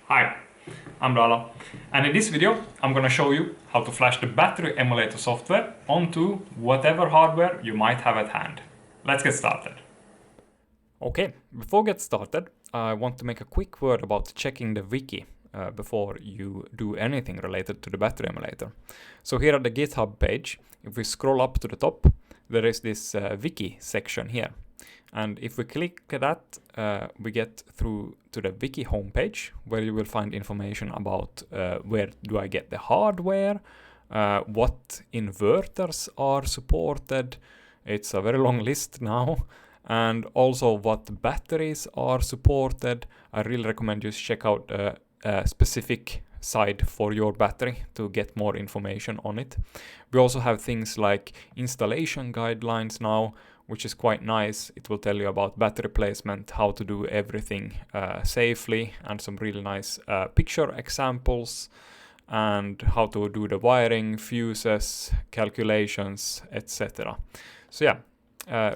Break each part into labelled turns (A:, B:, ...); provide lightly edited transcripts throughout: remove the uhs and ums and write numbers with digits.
A: Hi, I'm Lala, and in this video I'm gonna show you how to flash the Battery-Emulator software onto whatever hardware you might have at hand. Let's get started. Okay, before we get started, I want to make a quick word about checking the Viki before you do anything related to the Battery-Emulator. So here at the GitHub page, if we scroll up to the top, there is this Viki section here. And if we click that, we get through to the Viki homepage, where you will find information about where do I get the hardware, what inverters are supported. It's a very long list now. And also what batteries are supported. I really recommend you check out a specific side for your battery to get more information on it. We also have things like installation guidelines now, which is quite nice. It will tell you about battery placement, how to do everything safely, and some really nice picture examples, and how to do the wiring, fuses, calculations, etc. So yeah,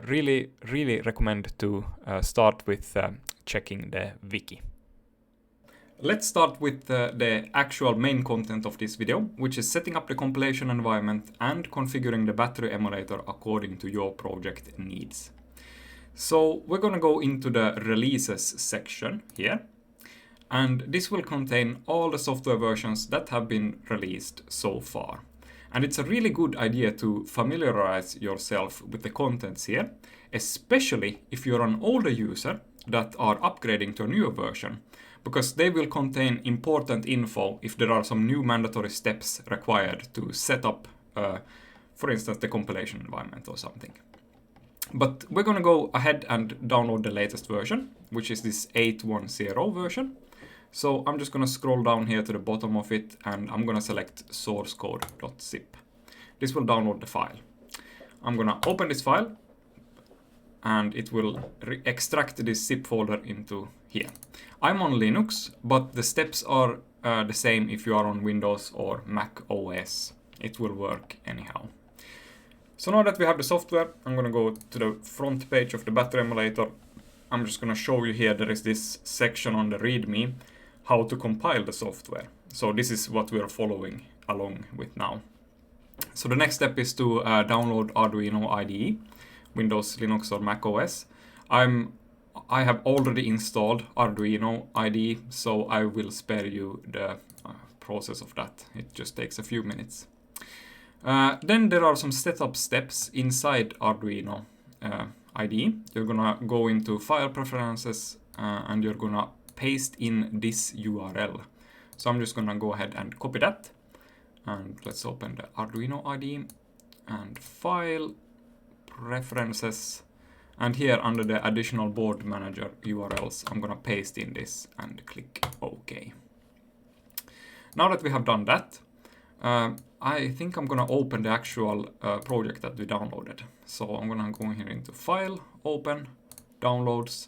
A: really recommend to start with checking the Viki. Let's start with the actual main content of this video, which is setting up the compilation environment and configuring the battery emulator according to your project needs. So we're going to go into the releases section here, and this will contain all the software versions that have been released so far. And it's a really good idea to familiarize yourself with the contents here, especially if you're an older user that are upgrading to a newer version, because they will contain important info if there are some new mandatory steps required to set up, for instance, the compilation environment or something. But we're going to go ahead and download the latest version, which is this 8.1.0 version. So I'm just going to scroll down here to the bottom of it, and I'm going to select sourcecode.zip. This will download the file. I'm going to open this file, and it will extract this zip folder into here. I'm on Linux, but the steps are the same if you are on Windows or Mac OS. It will work anyhow. So now that we have the software, I'm going to go to the front page of the battery emulator. I'm just going to show you here, there is this section on the README, how to compile the software. So this is what we are following along with now. So the next step is to download Arduino IDE, Windows, Linux or Mac OS. I have already installed Arduino IDE, so I will spare you the process of that. It just takes a few minutes. Then there are some setup steps inside Arduino IDE. You're gonna go into File Preferences and you're gonna paste in this URL. So I'm just gonna go ahead and copy that. And let's open the Arduino IDE and File Preferences. And here under the additional board manager URLs, I'm gonna paste in this and click OK. Now that we have done that, I think I'm gonna open the actual project that we downloaded. So I'm gonna go here into File, Open, Downloads,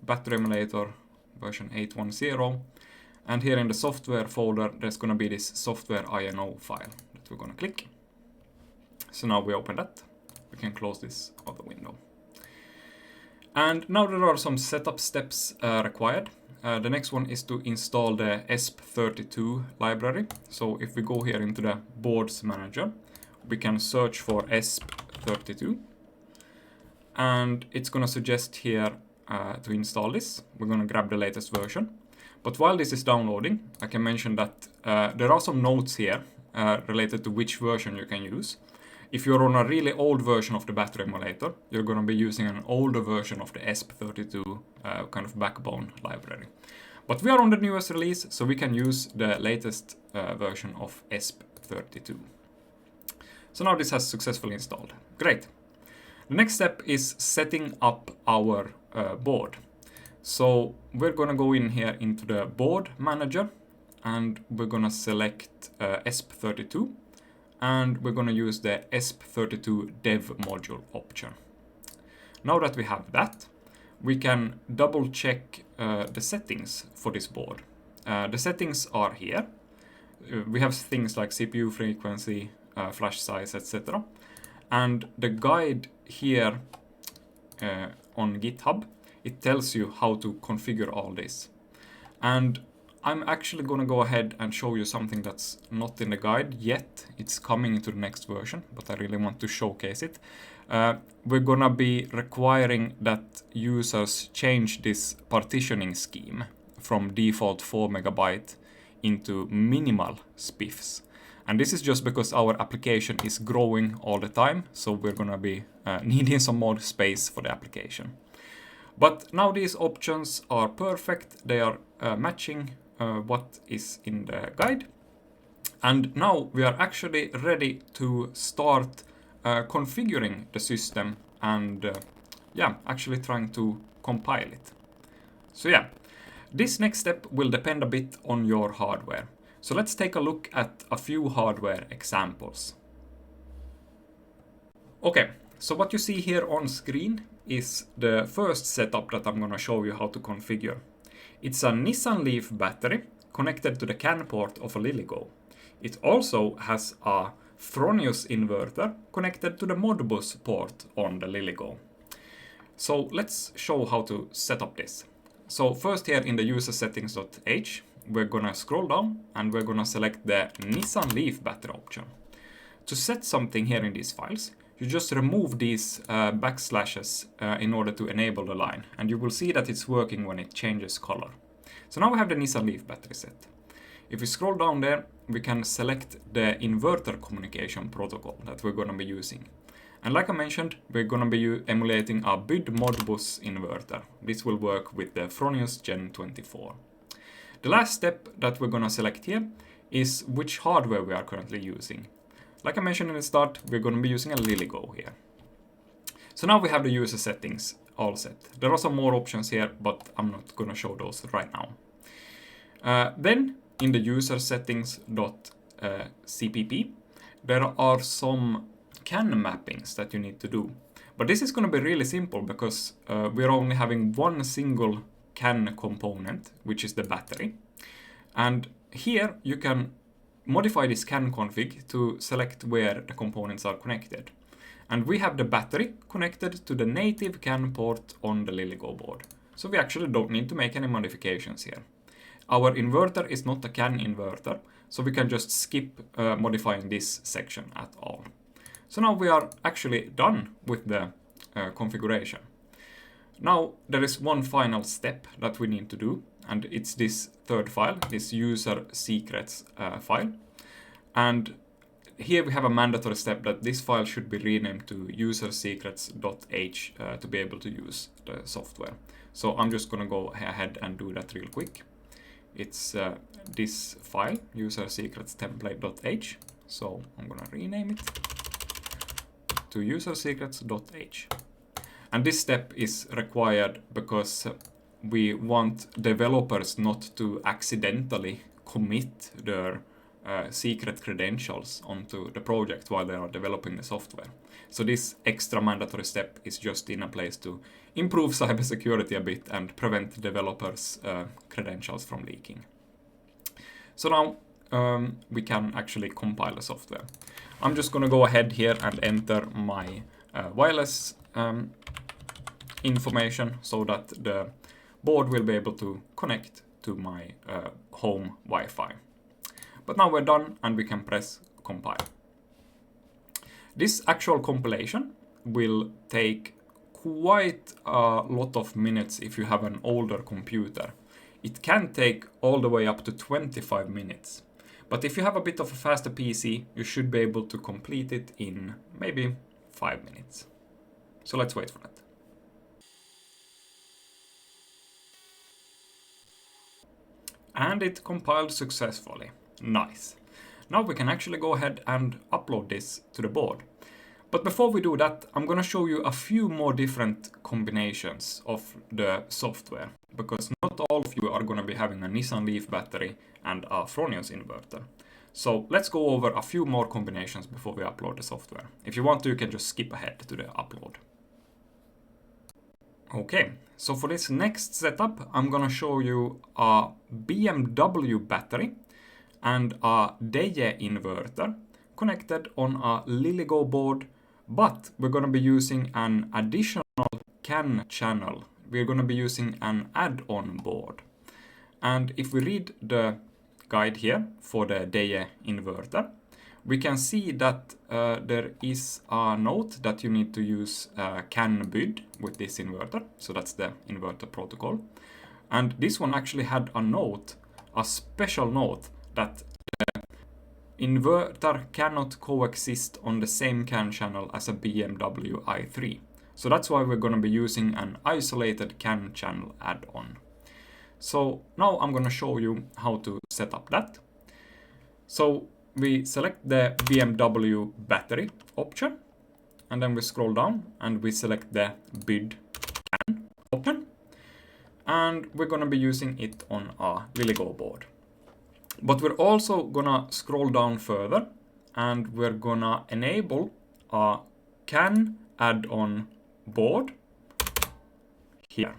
A: Battery Emulator, version 8.1.0. And here in the software folder, there's gonna be this software INO file that we're gonna click. So now we open that. We can close this other window. And now there are some setup steps required. The next one is to install the ESP32 library. So if we go here into the boards manager, we can search for ESP32. And it's going to suggest here to install this. We're going to grab the latest version. But while this is downloading, I can mention that there are some notes here related to which version you can use. If you're on a really old version of the battery emulator, you're going to be using an older version of the ESP32 kind of backbone library. But we are on the newest release, so we can use the latest version of ESP32. So now this has successfully installed. Great. The next step is setting up our board. So we're going to go in here into the board manager, and we're going to select ESP32. And we're going to use the ESP32 dev module option. Now that we have that, we can double check the settings for this board. The settings are here. We have things like CPU frequency, flash size, etc. And the guide here on GitHub, it tells you how to configure all this. And I'm actually going to go ahead and show you something that's not in the guide yet. It's coming into the next version, but I really want to showcase it. We're going to be requiring that users change this partitioning scheme from default 4 megabyte into minimal spiffs. And this is just because our application is growing all the time, so we're going to be needing some more space for the application. But now these options are perfect. They are matching what is in the guide. And now we are actually ready to start configuring the system and actually trying to compile it. So yeah, this next step will depend a bit on your hardware. So let's take a look at a few hardware examples. Okay, so what you see here on screen is the first setup that I'm going to show you how to configure. It's a Nissan Leaf battery connected to the CAN port of a LilyGo. It also has a Fronius inverter connected to the Modbus port on the LilyGo. So let's show how to set up this. So first here in the user settings.h, we're gonna scroll down and we're gonna select the Nissan Leaf battery option. To set something here in these files, you just remove these backslashes in order to enable the line, and you will see that it's working when it changes color. So now we have the Nissan Leaf battery set. If we scroll down there, we can select the inverter communication protocol that we're going to be using. And like I mentioned, we're going to be emulating a BUD Modbus inverter. This will work with the Fronius Gen 24. The last step that we're going to select here is which hardware we are currently using. Like I mentioned in the start, we're going to be using a LilyGo here. So now we have the user settings all set. There are some more options here, but I'm not going to show those right now. Then in the user settings.cpp, there are some CAN mappings that you need to do. But this is going to be really simple because we're only having one single CAN component, which is the battery. And here you can modify this CAN config to select where the components are connected. And we have the battery connected to the native CAN port on the LilyGo board. So we actually don't need to make any modifications here. Our inverter is not a CAN inverter, so we can just skip modifying this section at all. So now we are actually done with the configuration. Now there is one final step that we need to do, and it's this third file, this user secrets file. And here we have a mandatory step that this file should be renamed to usersecrets.h to be able to use the software. So I'm just going to go ahead and do that real quick. It's this file, usersecretstemplate.h. So I'm going to rename it to usersecrets.h. And this step is required because we want developers not to accidentally commit their secret credentials onto the project while they are developing the software. So this extra mandatory step is just in a place to improve cybersecurity a bit and prevent developers' credentials from leaking. So now we can actually compile the software. I'm just going to go ahead here and enter my wireless information so that the board will be able to connect to my home Wi-Fi. But now we're done and we can press compile. This actual compilation will take quite a lot of minutes if you have an older computer. It can take all the way up to 25 minutes. But if you have a bit of a faster PC, you should be able to complete it in maybe 5 minutes. So let's wait for that. And it compiled successfully. Nice. Now we can actually go ahead and upload this to the board. But before we do that, I'm going to show you a few more different combinations of the software, because not all of you are going to be having a Nissan Leaf battery and a Fronius inverter. So let's go over a few more combinations before we upload the software. If you want to, you can just skip ahead to the upload. Okay, so for this next setup, I'm going to show you a BMW battery and a DEE inverter connected on a LilyGo board, but we're going to be using an additional CAN channel. We're going to be using an add-on board. And if we read the guide here for the DE inverter, we can see that there is a note that you need to use CAN BUD with this inverter. So that's the inverter protocol. And this one actually had a note, a special note, that the inverter cannot coexist on the same CAN channel as a BMW i3. So that's why we're going to be using an isolated CAN channel add-on. So now I'm going to show you how to set up that. So we select the BMW battery option, and then we scroll down and we select the BUD CAN option. And we're going to be using it on our LilyGo board. But we're also going to scroll down further, and we're going to enable a CAN add-on board here.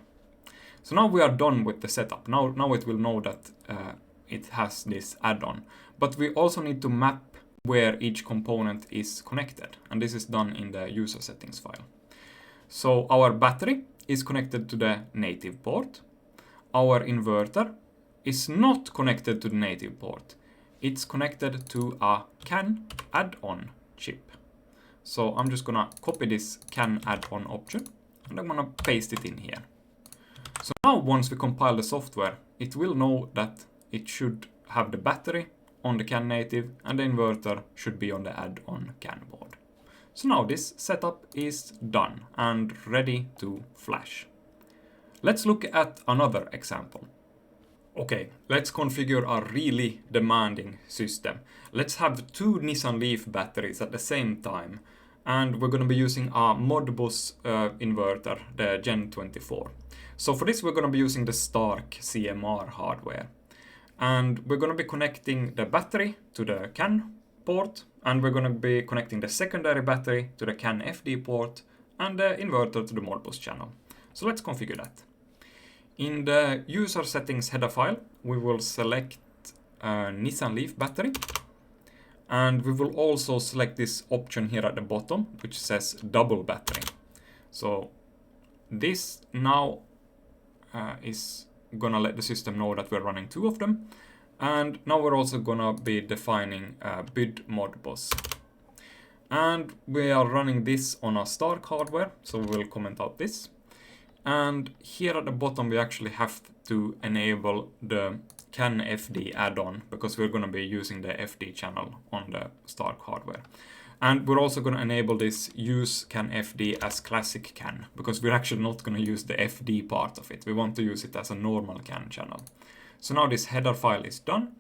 A: So now we are done with the setup. Now it will know that it has this add-on. But we also need to map where each component is connected. And this is done in the user settings file. So our battery is connected to the native port. Our inverter is not connected to the native port. It's connected to a CAN add-on chip. So I'm just gonna copy this CAN add-on option, and I'm gonna paste it in here. So now once we compile the software, it will know that it should have the battery on the CAN native and the inverter should be on the add-on CAN board. So now this setup is done and ready to flash. Let's look at another example. Okay, let's configure a really demanding system. Let's have 2 Nissan Leaf batteries at the same time, and we're going to be using a Modbus inverter, the Gen 24. So for this we're going to be using the Stark CMR hardware. And we're going to be connecting the battery to the CAN port, and we're going to be connecting the secondary battery to the CAN FD port, and the inverter to the Modbus channel. So let's configure that. In the user settings header file, we will select Nissan Leaf battery, and we will also select this option here at the bottom, which says double battery. So this now is gonna let the system know that we're running 2 of them. And now we're also gonna be defining BUD Modbus. And we are running this on our Stark hardware, so we will comment out this. And here at the bottom we actually have to enable the CAN FD add-on, because we're gonna be using the FD channel on the Stark hardware. And we're also gonna enable this use CAN FD as classic CAN, because we're actually not gonna use the FD part of it. We want to use it as a normal CAN channel. So now this header file is done,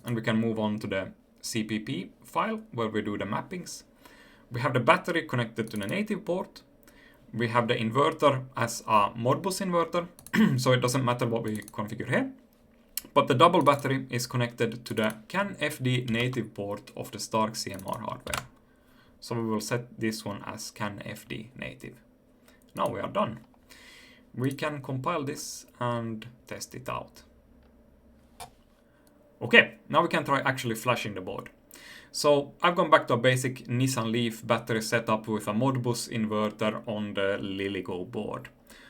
A: and we can move on to the CPP file where we do the mappings. We have the battery connected to the native port. We have the inverter as a Modbus inverter, so it doesn't matter what we configure here. But the double battery is connected to the CAN FD native port of the Stark CMR hardware. So we will set this one as CAN FD native. Now we are done. We can compile this and test it out. Okay, now we can try actually flashing the board. So I've gone back to a basic Nissan Leaf battery setup with a Modbus inverter on the LilyGo board.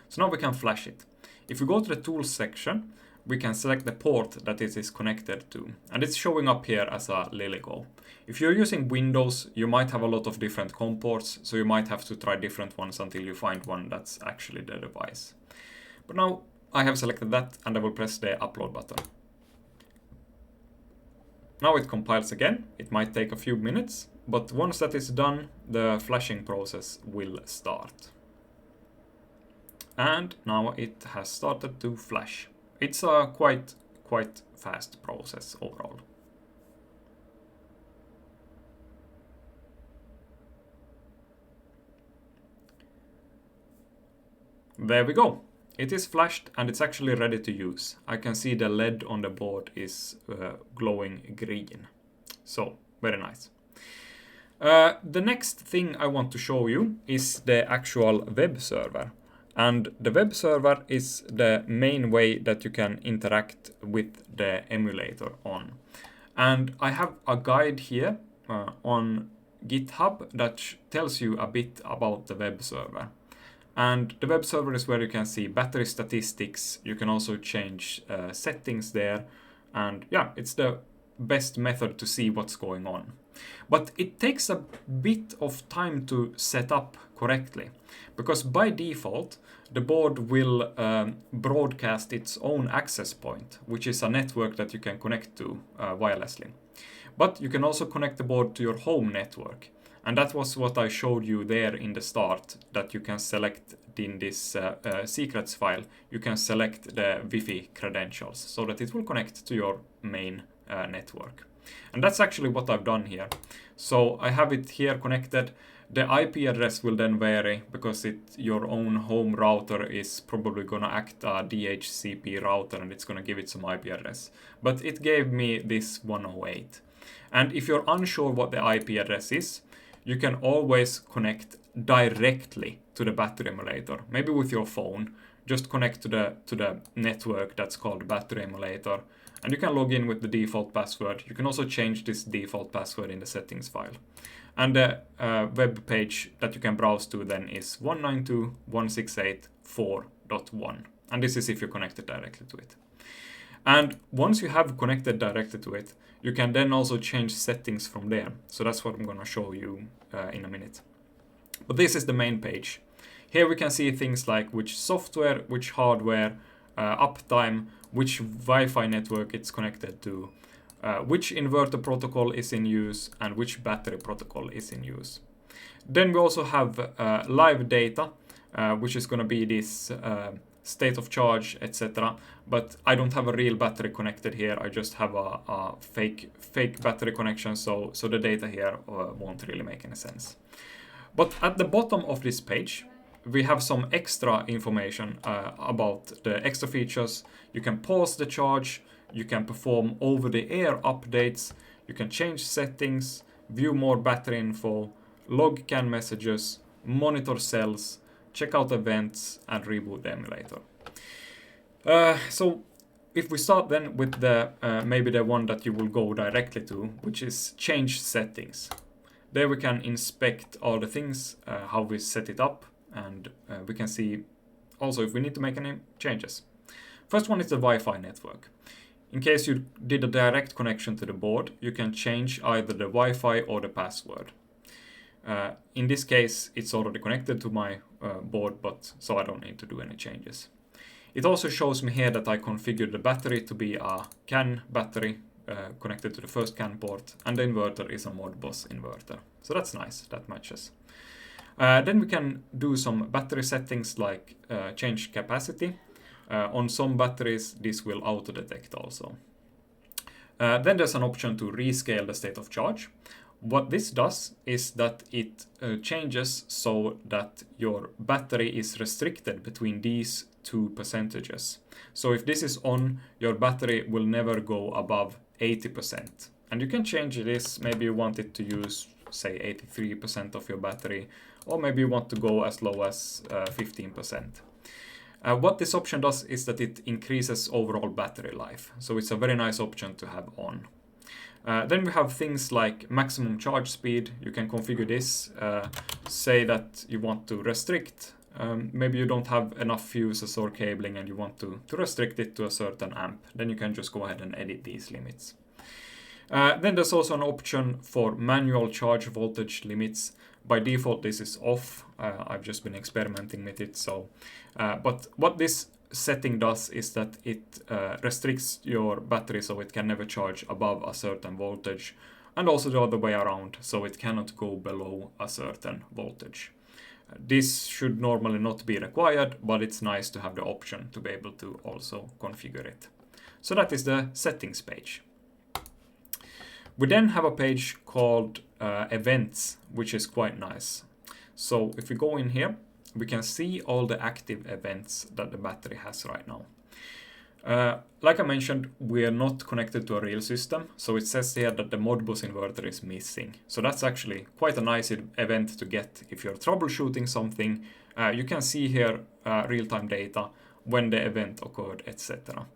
A: So now we can flash it. If we go to the tools section, we can select the port that it is connected to, and it's showing up here as a LilyGo. If you're using Windows, you might have a lot of different COM ports, so you might have to try different ones until you find one that's actually the device. But now I have selected that, and I will press the upload button. Now it compiles again. It might take a few minutes, but once that is done, the flashing process will start. And now it has started to flash. It's a quite fast process overall. There we go. It is flashed and it's actually ready to use. I can see the LED on the board is glowing green. So, very nice. The next thing I want to show you is the actual web server. And the web server is the main way that you can interact with the emulator on. And I have a guide here on GitHub that tells you a bit about the web server. And the web server is where you can see battery statistics. You can also change settings there. And yeah, it's the best method to see what's going on. But it takes a bit of time to set up correctly, because by default, the board will broadcast its own access point, which is a network that you can connect to wirelessly. But you can also connect the board to your home network. And that was what I showed you there in the start, that you can select in this secrets file, you can select the Wi-Fi credentials so that it will connect to your main network. And that's actually what I've done here. So I have it here connected. The IP address will then vary because your own home router is probably gonna act a DHCP router and it's gonna give it some IP address. But it gave me this 108. And if you're unsure what the IP address is, you can always connect directly to the Battery-Emulator, maybe with your phone. Just connect to the network that's called Battery-Emulator, and you can log in with the default password. You can also change this default password in the settings file. And the web page that you can browse to then is 192.168.4.1. And this is if you're connected directly to it. And once you have connected directly to it, you can then also change settings from there. So that's what I'm going to show you in a minute. But this is the main page. Here we can see things like which software, which hardware, uptime, which Wi-Fi network it's connected to, which inverter protocol is in use, and which battery protocol is in use. Then we also have live data, which is going to be this state of charge, etc. But I don't have a real battery connected here. I just have a fake battery connection, so the data here won't really make any sense. But at the bottom of this page, we have some extra information about the extra features. You can pause the charge, you can perform over-the-air updates, you can change settings, view more battery info, log CAN messages, monitor cells, check out events, and reboot the emulator. So if we start then with the maybe the one that you will go directly to, which is change settings. There we can inspect all the things, how we set it up, and we can see also if we need to make any changes. First one is the Wi-Fi network. In case you did a direct connection to the board, you can change either the Wi-Fi or the password. In this case, it's already connected to my board, but so I don't need to do any changes. It also shows me here that I configured the battery to be a CAN battery connected to the first CAN port, and the inverter is a Modbus inverter. So that's nice, that matches. Then we can do some battery settings like change capacity. On some batteries, this will auto-detect also. Then there's an option to rescale the state of charge. What this does is that it changes so that your battery is restricted between these two percentages. So if this is on, your battery will never go above 80%. And you can change this, maybe you want it to use, say, 83% of your battery, or maybe you want to go as low as 15%. What this option does is that it increases overall battery life. So it's a very nice option to have on. Then we have things like maximum charge speed. You can configure this, say that you want to restrict. Maybe you don't have enough fuses or cabling and you want to restrict it to a certain amp. Then you can just go ahead and edit these limits. Then there's also an option for manual charge voltage limits. By default, this is off. I've just been experimenting with it. But what this setting does is that it restricts your battery so it can never charge above a certain voltage, and also the other way around, so it cannot go below a certain voltage. This should normally not be required, but it's nice to have the option to be able to also configure it. So that is the settings page. We then have a page called events, which is quite nice. So if we go in here, we can see all the active events that the battery has right now. Like I mentioned, we are not connected to a real system, so it says here that the Modbus inverter is missing. So that's actually quite a nice event to get if you're troubleshooting something. You can see here real-time data, when the event occurred, etc.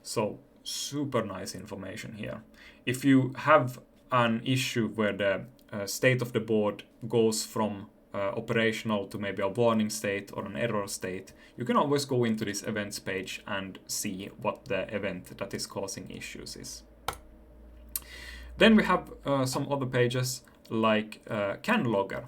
A: So super nice information here. If you have an issue where the state of the board goes from operational to maybe a warning state or an error state, you can always go into this events page and see what the event that is causing issues is. Then we have some other pages like CAN logger.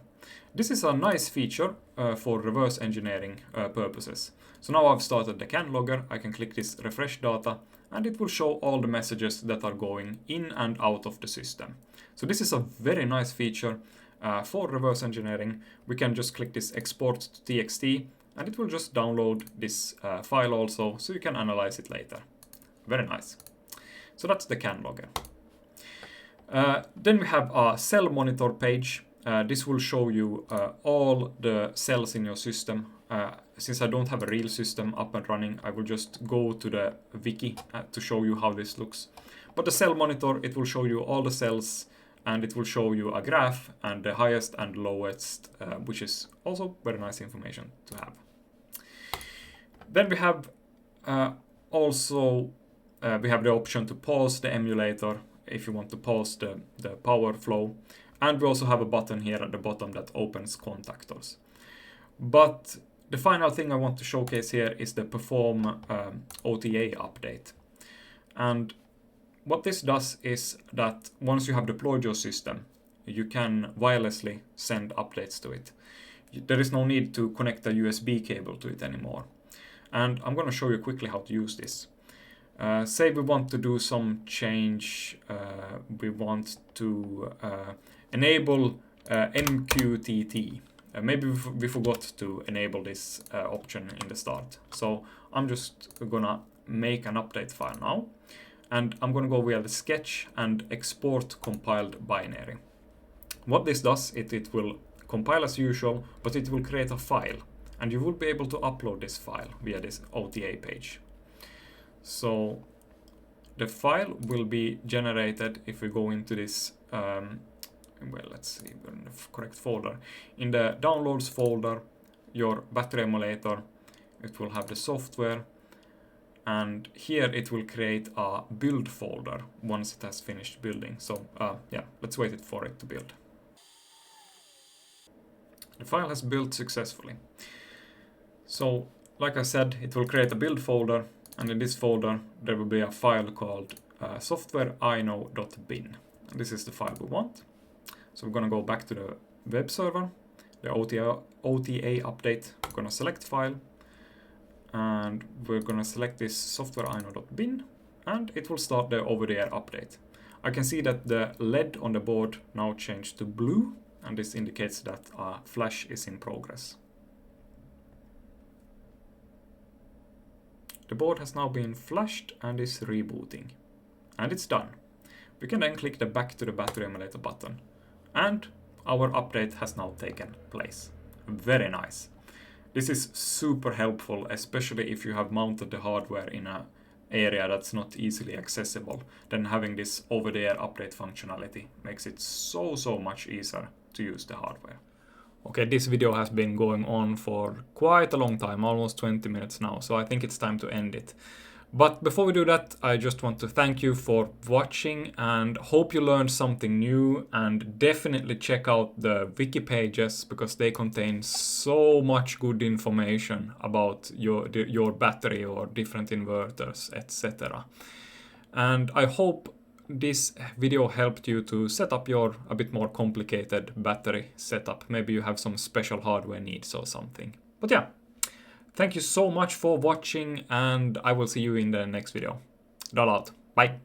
A: This is a nice feature for reverse engineering purposes. So now I've started the CAN logger, I can click this refresh data and it will show all the messages that are going in and out of the system. So this is a very nice feature for reverse engineering. We can just click this export to TXT and it will just download this file also, so you can analyze it later. Very nice. So that's the CAN logger. Then we have a cell monitor page. This will show you all the cells in your system. Since I don't have a real system up and running, I will just go to the Viki to show you how this looks. But the cell monitor, it will show you all the cells and it will show you a graph and the highest and lowest, which is also very nice information to have. Then we have we have the option to pause the emulator if you want to pause the power flow. And we also have a button here at the bottom that opens contactors. But the final thing I want to showcase here is the perform OTA update. And what this does is that once you have deployed your system, you can wirelessly send updates to it. There is no need to connect a USB cable to it anymore. And I'm going to show you quickly how to use this. Say we want to do some change, we want to enable MQTT. Maybe we forgot to enable this option in the start. So I'm just gonna make an update file now. And I'm gonna go via the sketch and export compiled binary. What this does, it will compile as usual, but it will create a file. And you will be able to upload this file via this OTA page. So the file will be generated if we go into this, well, let's see, we're in the correct folder. In the downloads folder, your Battery-Emulator, it will have the software, and here it will create a build folder once it has finished building. So yeah, let's wait for it to build. The file has built successfully. So, like I said, it will create a build folder, and in this folder there will be a file called softwareino.bin. And this is the file we want. So we're going to go back to the web server, the OTA update. We're going to select file, and we're going to select this softwareino.bin, and it will start the over-the-air update. I can see that the LED on the board now changed to blue, and this indicates that a flash is in progress. The board has now been flashed and is rebooting. And it's done. We can then click the back to the Battery-Emulator button. And our update has now taken place. Very nice. This is super helpful, especially if you have mounted the hardware in an area that's not easily accessible. Then having this over-the-air update functionality makes it so much easier to use the hardware. Okay, this video has been going on for quite a long time, almost 20 minutes now, so I think it's time to end it. But before we do that, I just want to thank you for watching and hope you learned something new, and definitely check out the Viki pages because they contain so much good information about your battery or different inverters, etc. And I hope this video helped you to set up your a bit more complicated battery setup. Maybe you have some special hardware needs or something. But yeah, thank you so much for watching, and I will see you in the next video. Dal out. Bye.